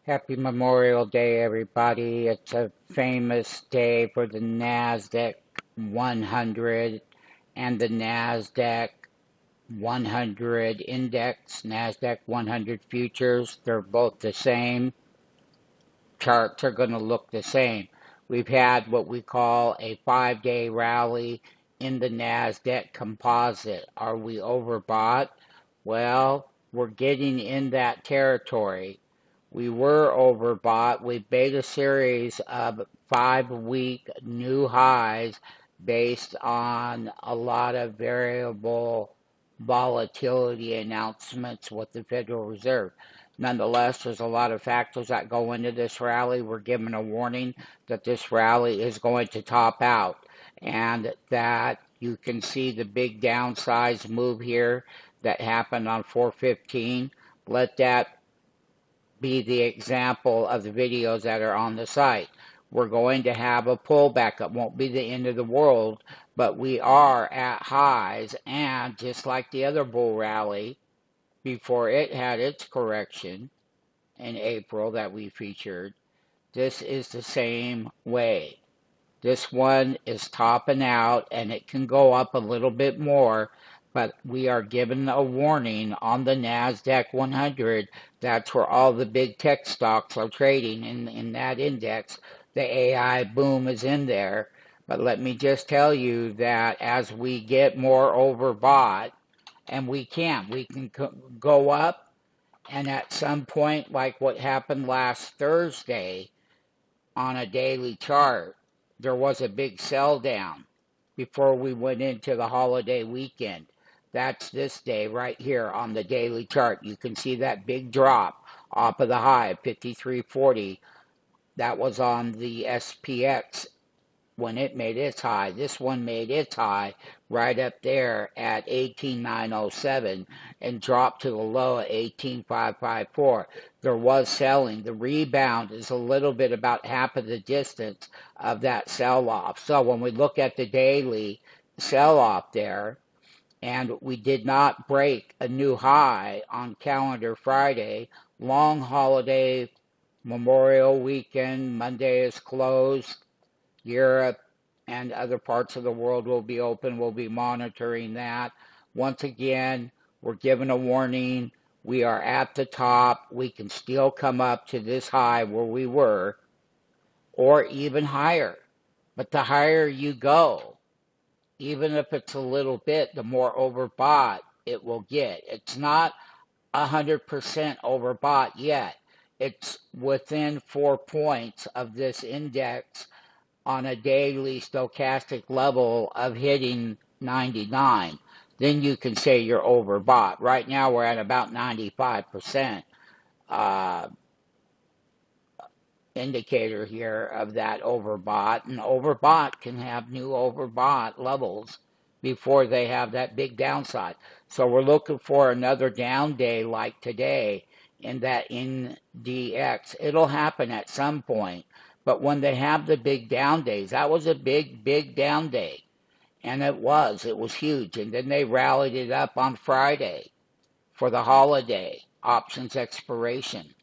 Happy Memorial Day, everybody. It's a famous day for the NASDAQ 100 and the NASDAQ 100 index, NASDAQ 100 futures. They're both the same. Charts are going to look the same. We've had what we call a 5-day rally in the NASDAQ composite. Are we overbought? Well, we're getting in that territory. We were overbought. We made a series of 5-week new highs based on a lot of variable volatility announcements with the Federal Reserve. Nonetheless, there's a lot of factors that go into this rally. We're given a warning that this rally is going to top out and that you can see the big downsize move here that happened on 415. Let that be the example of the videos that are on the site. We're going to have a pullback. It won't be the end of the world, but we are at highs, and just like the other bull rally, before it had its correction in April that we featured, this is the same way. This one is topping out and it can go up a little bit more, but we are given a warning on the NASDAQ 100. That's where all the big tech stocks are trading in that index. The AI boom is in there. But let me just tell you that as we get more overbought, and we can go up, and at some point, like what happened last Thursday on a daily chart, there was a big sell down before we went into the holiday weekend. That's this day right here on the daily chart. You can see that big drop off of the high, 53.40. That was on the SPX when it made its high. This one made its high right up there at 18,907 and dropped to the low at 18,554. There was selling. The rebound is a little bit about half of the distance of that sell-off. So when we look at the daily sell-off there, and we did not break a new high on calendar Friday, long holiday, Memorial weekend, Monday is closed. Europe and other parts of the world will be open. We'll be monitoring that. Once again, we're given a warning. We are at the top. We can still come up to this high where we were, or even higher. But the higher you go, even if it's a little bit, the more overbought it will get. It's not 100% overbought yet. It's within 4 points of this index on a daily stochastic level of hitting 99, then you can say you're overbought. Right now we're at about 95% indicator here of that overbought, and overbought can have new overbought levels before they have that big downside. So we're looking for another down day like today in that NDX. It'll happen at some point. But when they have the big down days, that was a big down day. And it was huge. And then they rallied it up on Friday for the holiday options expiration.